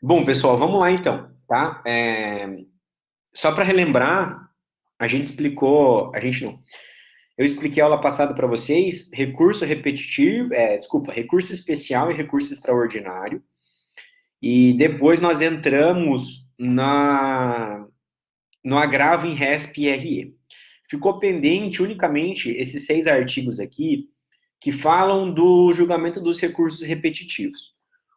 Bom, pessoal, vamos lá então, tá? Só para relembrar, a gente explicou, a gente não, eu expliquei a aula passada para vocês, recurso repetitivo, recurso especial e recurso extraordinário, e depois nós entramos no agravo em RESP e RE. Ficou pendente unicamente esses 6 artigos aqui que falam do julgamento dos recursos repetitivos.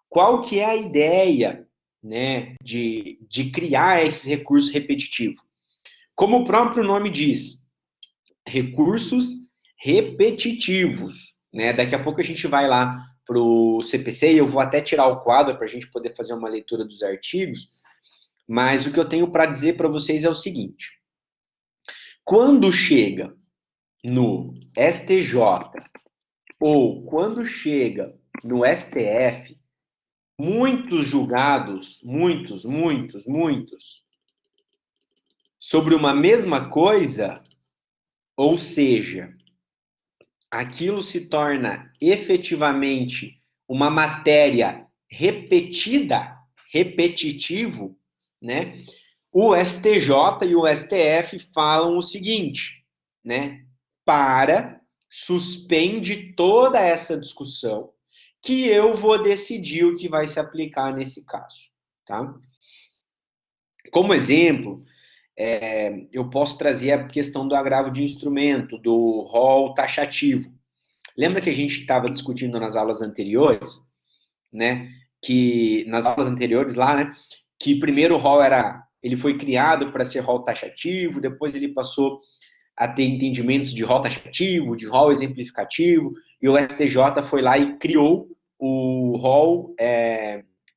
Qual que é a ideia, né, de criar esses recursos repetitivos? Como o próprio nome diz, recursos repetitivos, né? Daqui a pouco a gente vai lá para o CPC e eu vou até tirar o quadro para a gente poder fazer uma leitura dos artigos, mas o que eu tenho para dizer para vocês é o seguinte: quando chega no STJ ou quando chega no STF, muitos julgados, muitos, sobre uma mesma coisa, ou seja, aquilo se torna efetivamente uma matéria repetida, repetitivo, né? O STJ e o STF falam o seguinte, né? Suspende toda essa discussão que eu vou decidir o que vai se aplicar nesse caso, tá? Como exemplo, eu posso trazer a questão do agravo de instrumento, do rol taxativo. Lembra que a gente estava discutindo nas aulas anteriores, né? Que nas aulas anteriores lá, né? Que primeiro o rol ele foi criado para ser rol taxativo, depois ele passou a ter entendimentos de rol taxativo, de rol exemplificativo, e o STJ foi lá e criou o rol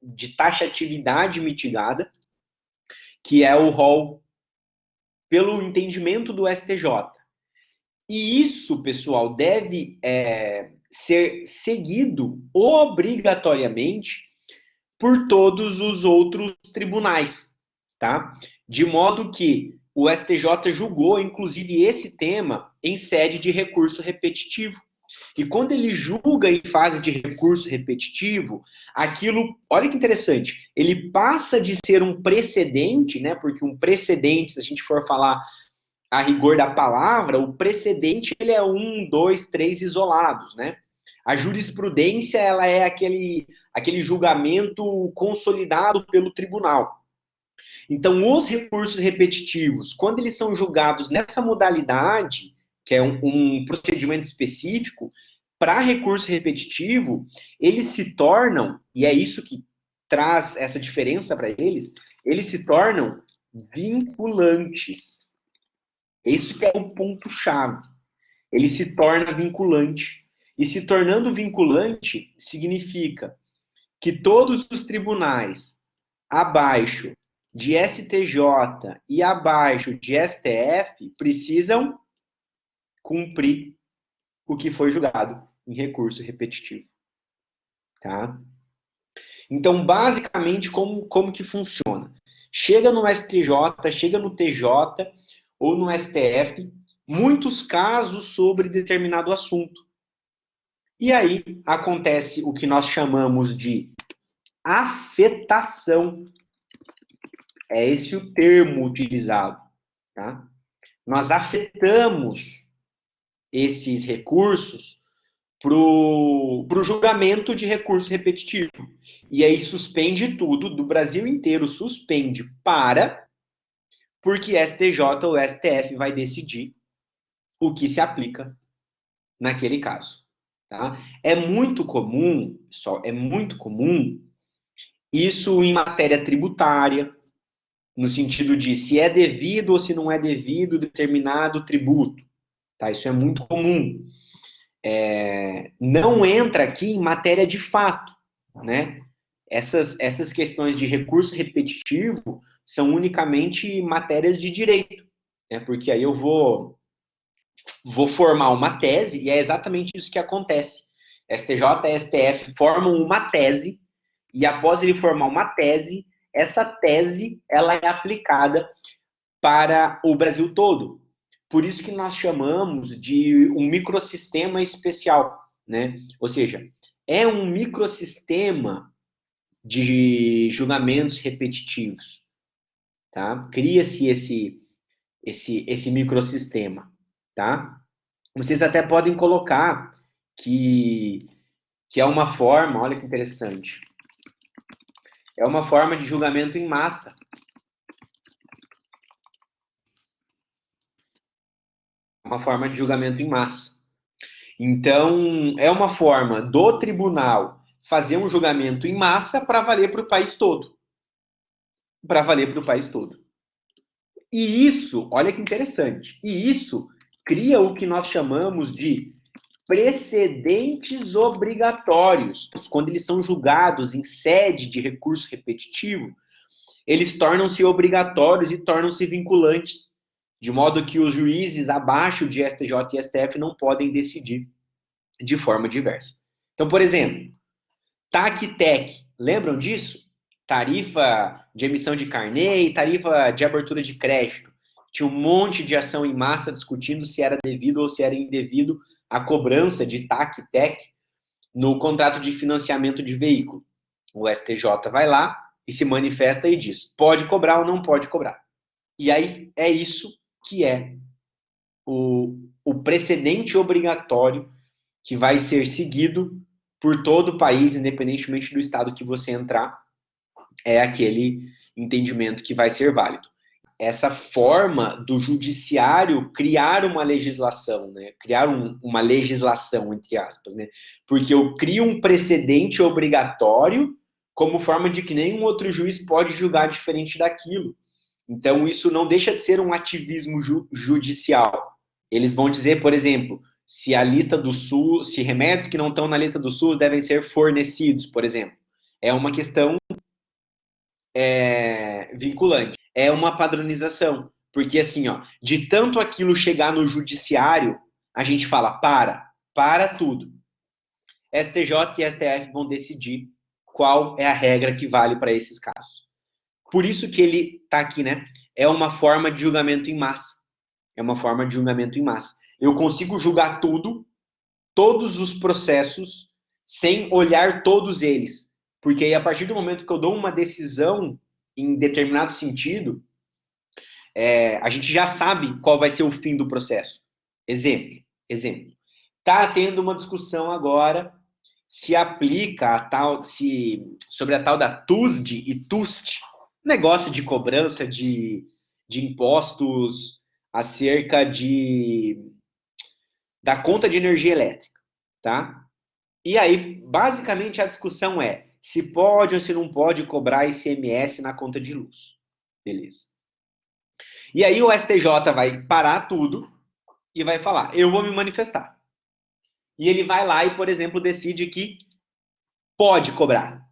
de taxatividade mitigada, que é o rol pelo entendimento do STJ. E isso, pessoal, deve ser seguido obrigatoriamente por todos os outros tribunais, tá? De modo que o STJ julgou, inclusive, esse tema em sede de recurso repetitivo. E quando ele julga em fase de recurso repetitivo, aquilo, olha que interessante, ele passa de ser um precedente, né? Porque um precedente, se a gente for falar a rigor da palavra, o precedente ele é um, dois, três isolados, né? A jurisprudência ela é aquele julgamento consolidado pelo tribunal. Então, os recursos repetitivos, quando eles são julgados nessa modalidade, que é um procedimento específico, para recurso repetitivo, eles se tornam, e é isso que traz essa diferença para eles se tornam vinculantes. Esse que é o ponto-chave. Ele se torna vinculante. E se tornando vinculante, significa que todos os tribunais abaixo de STJ e abaixo de STF precisam cumprir o que foi julgado em recurso repetitivo. Tá? Então, basicamente, como que funciona? Chega no STJ, chega no TJ ou no STF, muitos casos sobre determinado assunto. E aí acontece o que nós chamamos de afetação. É esse o termo utilizado. Tá? Nós afetamos esses recursos para o julgamento de recurso repetitivo. E aí suspende tudo, do Brasil inteiro suspende porque STJ ou STF vai decidir o que se aplica naquele caso. Tá? É muito comum, pessoal, é muito comum isso em matéria tributária, no sentido de se é devido ou se não é devido determinado tributo. Tá? Isso é muito comum. Não entra aqui em matéria de fato, né? Essas questões de recurso repetitivo são unicamente matérias de direito, né? Porque aí eu vou formar uma tese e é exatamente isso que acontece. STJ e STF formam uma tese e após ele formar uma tese, essa tese ela é aplicada para o Brasil todo. Por isso que nós chamamos de um microsistema especial, né? Ou seja, é um microsistema de julgamentos repetitivos, tá? Cria-se esse microsistema, tá? Vocês até podem colocar que é uma forma, olha que interessante, é uma forma de julgamento em massa. Uma forma de julgamento em massa. Então, é uma forma do tribunal fazer um julgamento em massa para valer para o país todo. Para valer para o país todo. E isso, olha que interessante, e isso cria o que nós chamamos de precedentes obrigatórios. Quando eles são julgados em sede de recurso repetitivo, eles tornam-se obrigatórios e tornam-se vinculantes, de modo que os juízes abaixo de STJ e STF não podem decidir de forma diversa. Então, por exemplo, TAC-TEC, lembram disso? Tarifa de emissão de carnê e tarifa de abertura de crédito. Tinha um monte de ação em massa discutindo se era devido ou se era indevido a cobrança de TAC-TEC no contrato de financiamento de veículo. O STJ vai lá e se manifesta e diz, pode cobrar ou não pode cobrar. E aí é isso que é o precedente obrigatório que vai ser seguido por todo o país, independentemente do estado que você entrar, é aquele entendimento que vai ser válido. Essa forma do judiciário criar uma legislação, né? Criar uma legislação, entre aspas, né? Porque eu crio um precedente obrigatório como forma de que nenhum outro juiz pode julgar diferente daquilo. Então, isso não deixa de ser um ativismo judicial. Eles vão dizer, por exemplo, se a lista do SUS, se remédios que não estão na lista do SUS devem ser fornecidos, por exemplo. É uma questão vinculante. É uma padronização. Porque, assim, ó, de tanto aquilo chegar no judiciário, a gente fala, para tudo. STJ e STF vão decidir qual é a regra que vale para esses casos. Por isso que ele está aqui, né? É uma forma de julgamento em massa. É uma forma de julgamento em massa. Eu consigo julgar tudo, todos os processos, sem olhar todos eles. Porque aí, a partir do momento que eu dou uma decisão em determinado sentido, a gente já sabe qual vai ser o fim do processo. Exemplo. Está tendo uma discussão agora se aplica sobre a tal da TUSD e TUST, negócio de cobrança de impostos acerca da conta de energia elétrica, tá? E aí, basicamente, a discussão é se pode ou se não pode cobrar ICMS na conta de luz. Beleza. E aí o STJ vai parar tudo e vai falar, eu vou me manifestar. E ele vai lá e, por exemplo, decide que pode cobrar.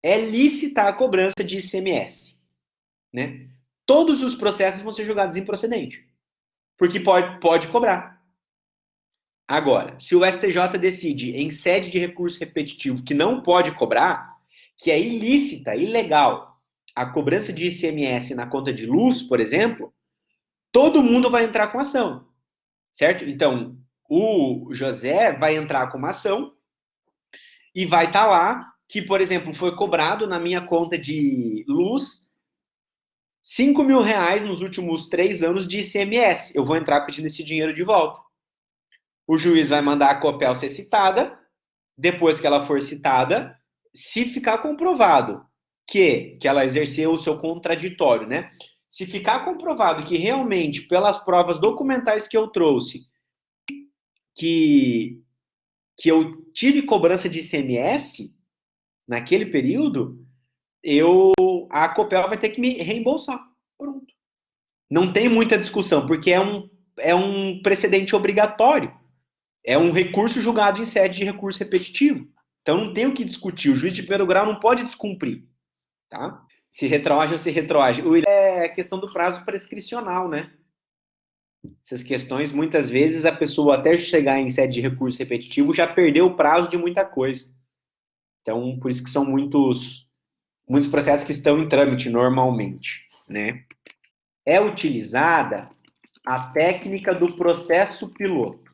É lícita a cobrança de ICMS. Né? Todos os processos vão ser julgados improcedente. Porque pode cobrar. Agora, se o STJ decide em sede de recurso repetitivo que não pode cobrar, que é ilícita, ilegal, a cobrança de ICMS na conta de luz, por exemplo, todo mundo vai entrar com ação. Certo? Então, o José vai entrar com uma ação e vai estar lá que, por exemplo, foi cobrado na minha conta de luz 5 mil reais nos últimos 3 anos de ICMS. Eu vou entrar pedindo esse dinheiro de volta. O juiz vai mandar a Copel ser citada. Depois que ela for citada, se ficar comprovado que ela exerceu o seu contraditório, né? Se ficar comprovado que realmente, pelas provas documentais que eu trouxe, que eu tive cobrança de ICMS naquele período, a Copel vai ter que me reembolsar. Pronto. Não tem muita discussão, porque é um precedente obrigatório. É um recurso julgado em sede de recurso repetitivo. Então não tem o que discutir. O juiz de primeiro grau não pode descumprir. Tá? Se retroage ou se retroage. É a questão do prazo prescricional, né? Essas questões, muitas vezes, a pessoa até chegar em sede de recurso repetitivo já perdeu o prazo de muita coisa. Então, por isso que são muitos processos que estão em trâmite normalmente, né? É utilizada a técnica do processo piloto,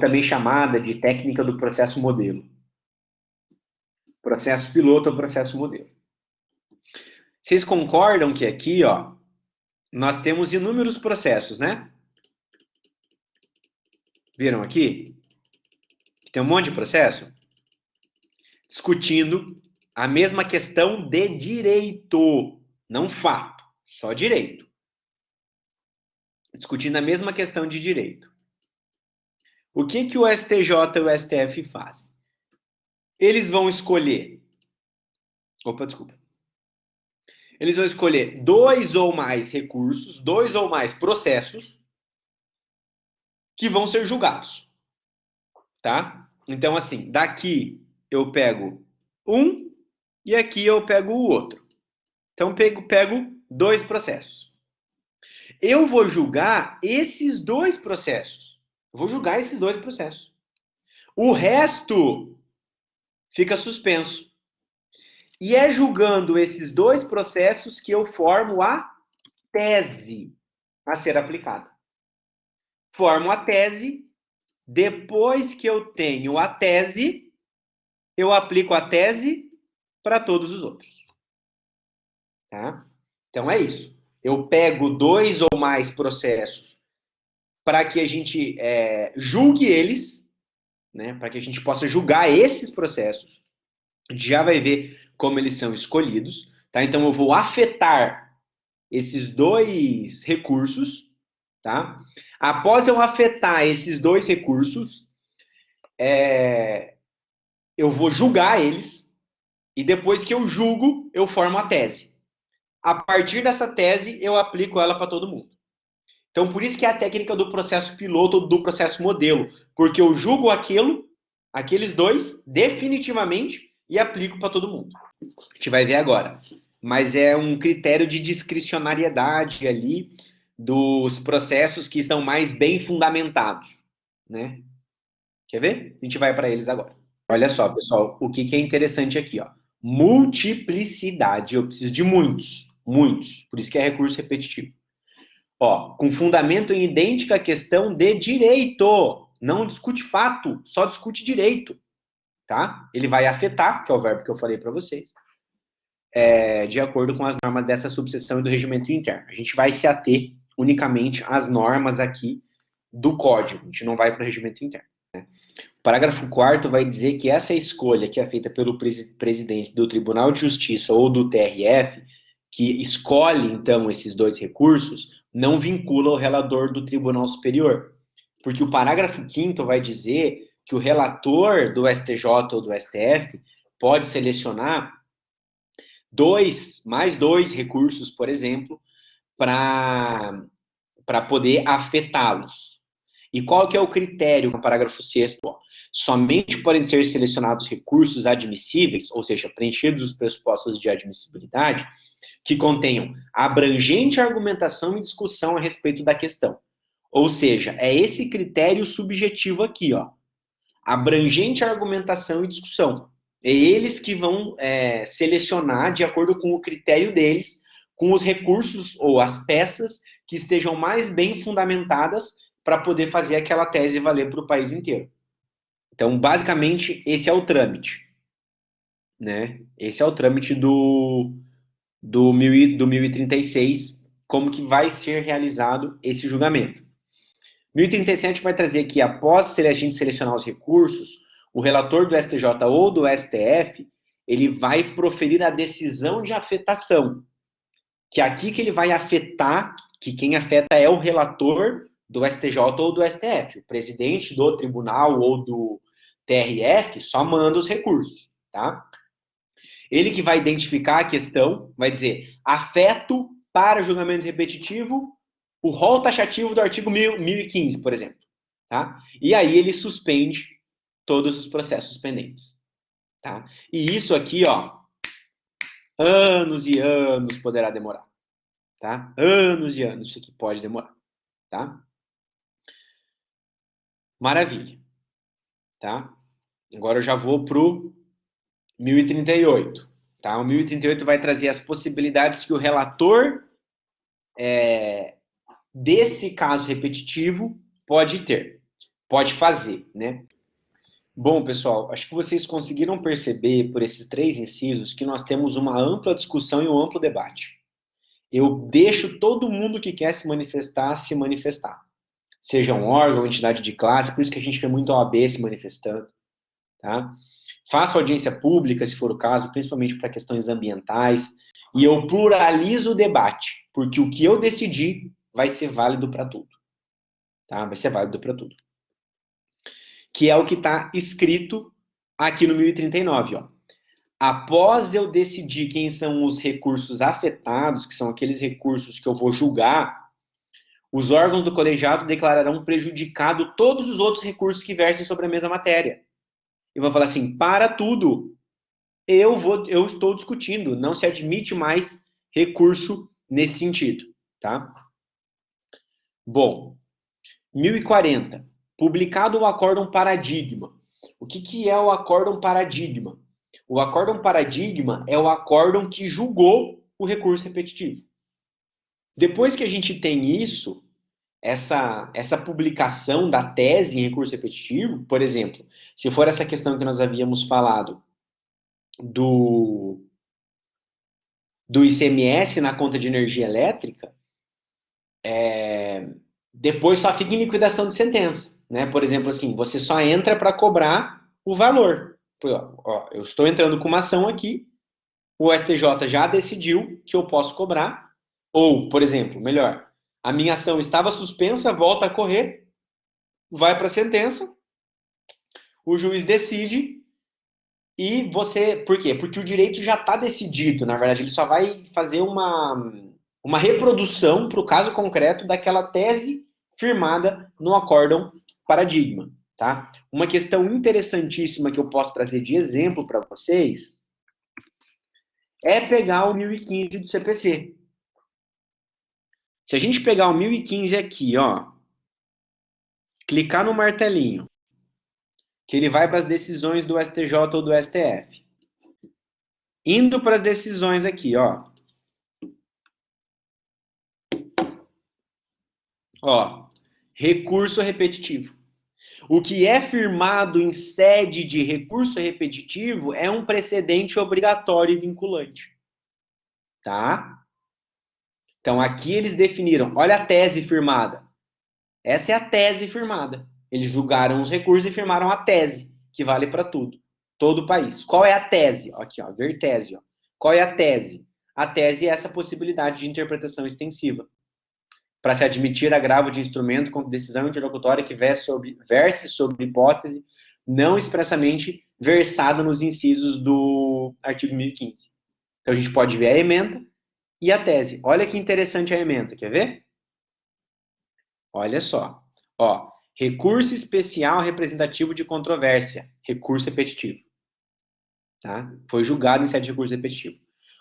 também chamada de técnica do processo modelo. Processo piloto ou processo modelo. Vocês concordam que aqui, ó, nós temos inúmeros processos, né? Viram aqui? Tem um monte de processo discutindo a mesma questão de direito, não fato, só direito. Discutindo a mesma questão de direito. O que que o STJ e o STF fazem? Eles vão escolher... Opa, desculpa. Eles vão escolher 2 ou mais recursos, 2 ou mais processos que vão ser julgados. Tá? Então, assim, daqui eu pego um e aqui eu pego o outro. Então, pego 2 processos. Eu vou julgar esses 2 processos. Eu vou julgar esses 2 processos. O resto fica suspenso. E é julgando esses 2 processos que eu formo a tese a ser aplicada. Formo a tese, depois que eu tenho a tese, eu aplico a tese para todos os outros. Tá? Então é isso. Eu pego 2 ou mais processos para que a gente julgue eles, né? Para que a gente possa julgar esses processos. A gente já vai ver como eles são escolhidos. Tá? Então eu vou afetar esses 2 recursos. Tá? Após eu afetar esses 2 recursos, eu vou julgar eles. E depois que eu julgo, eu formo a tese. A partir dessa tese, eu aplico ela para todo mundo. Então, por isso que é a técnica do processo piloto ou do processo modelo. Porque eu julgo aqueles 2, definitivamente, e aplico para todo mundo. A gente vai ver agora. Mas é um critério de discricionariedade ali dos processos que são mais bem fundamentados. Né? Quer ver? A gente vai para eles agora. Olha só, pessoal, o que é interessante aqui, ó. Multiplicidade. Eu preciso de muitos. Por isso que é recurso repetitivo. Ó, com fundamento em idêntica questão de direito. Não discute fato, só discute direito. Tá? Ele vai afetar, que é o verbo que eu falei para vocês, de acordo com as normas dessa subseção e do regimento interno. A gente vai se ater unicamente às normas aqui do código. A gente não vai para o regimento interno. Né? O parágrafo 4º vai dizer que essa escolha que é feita pelo presidente do Tribunal de Justiça ou do TRF, que escolhe, então, esses 2 recursos, não vincula o relator do Tribunal Superior. Porque o parágrafo 5º vai dizer que o relator do STJ ou do STF pode selecionar mais 2 recursos, por exemplo, para poder afetá-los. E qual que é o critério no parágrafo 6º? Somente podem ser selecionados recursos admissíveis, ou seja, preenchidos os pressupostos de admissibilidade, que contenham abrangente argumentação e discussão a respeito da questão. Ou seja, é esse critério subjetivo aqui, ó. Abrangente argumentação e discussão. É eles que vão selecionar, de acordo com o critério deles, com os recursos ou as peças que estejam mais bem fundamentadas para poder fazer aquela tese valer para o país inteiro. Então, basicamente, esse é o trâmite. Né? Esse é o trâmite do 1036, como que vai ser realizado esse julgamento. 1037 vai trazer que, após a gente selecionar os recursos, o relator do STJ ou do STF, ele vai proferir a decisão de afetação. Que é aqui que ele vai afetar, que quem afeta é o relator do STJ ou do STF. O presidente do tribunal ou do TRF só manda os recursos, tá? Ele que vai identificar a questão, vai dizer, afeto para julgamento repetitivo o rol taxativo do artigo 1015, por exemplo. Tá? E aí ele suspende todos os processos pendentes. Tá? E isso aqui, ó, anos e anos poderá demorar. Tá? Anos e anos isso aqui pode demorar. Tá? Maravilha. Tá? Agora eu já vou pro 1038. Tá? O 1038 vai trazer as possibilidades que o relator desse caso repetitivo pode ter, pode fazer, né? Bom, pessoal, acho que vocês conseguiram perceber por esses três incisos que nós temos uma ampla discussão e um amplo debate. Eu deixo todo mundo que quer se manifestar. Seja um órgão, entidade de classe, por isso que a gente vê muito a OAB se manifestando, tá? Faço audiência pública, se for o caso, principalmente para questões ambientais, e eu pluralizo o debate, porque o que eu decidi vai ser válido para tudo, tá? Vai ser válido para tudo. Que é o que está escrito aqui no 1039, ó. Após eu decidir quem são os recursos afetados, que são aqueles recursos que eu vou julgar, os órgãos do colegiado declararão prejudicado todos os outros recursos que versem sobre a mesma matéria. E vão falar assim, para tudo, eu estou discutindo, não se admite mais recurso nesse sentido, tá? Bom, 1040, publicado o acórdão paradigma. O que é o acórdão paradigma? O acórdão paradigma é o acórdão que julgou o recurso repetitivo. Depois que a gente tem isso, essa publicação da tese em recurso repetitivo, por exemplo, se for essa questão que nós havíamos falado do ICMS na conta de energia elétrica, depois só fica em liquidação de sentença, né? Por exemplo, assim, você só entra para cobrar o valor. Ó, eu estou entrando com uma ação aqui, o STJ já decidiu que eu posso cobrar, ou, por exemplo, melhor, a minha ação estava suspensa, volta a correr, vai para a sentença, o juiz decide e você... Por quê? Porque o direito já está decidido, na verdade, ele só vai fazer uma reprodução para o caso concreto daquela tese firmada no acórdão paradigma, tá? Uma questão interessantíssima que eu posso trazer de exemplo para vocês é pegar o 1015 do CPC. Se a gente pegar o 1015 aqui, ó, clicar no martelinho, que ele vai para as decisões do STJ ou do STF. Indo para as decisões aqui, ó. Ó, recurso repetitivo. O que é firmado em sede de recurso repetitivo é um precedente obrigatório e vinculante. Tá? Então, aqui eles definiram, olha a tese firmada. Essa é a tese firmada. Eles julgaram os recursos e firmaram a tese, que vale para tudo. Todo o país. Qual é a tese? Aqui, ó, ver tese. Ó. Qual é a tese? A tese é essa possibilidade de interpretação extensiva. Para se admitir agravo de instrumento contra decisão interlocutória que verse sobre hipótese não expressamente versada nos incisos do artigo 1015. Então, a gente pode ver a ementa e a tese. Olha que interessante a ementa, quer ver? Olha só. Ó, recurso especial representativo de controvérsia. Recurso repetitivo. Tá? Foi julgado em sede de recurso repetitivo.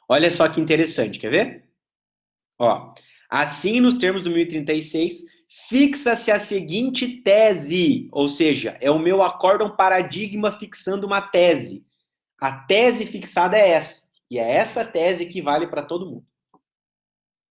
Olha só que interessante, quer ver? Ó, assim, nos termos do 1036, fixa-se a seguinte tese, ou seja, é o meu acórdão paradigma fixando uma tese. A tese fixada é essa, e é essa tese que vale para todo mundo.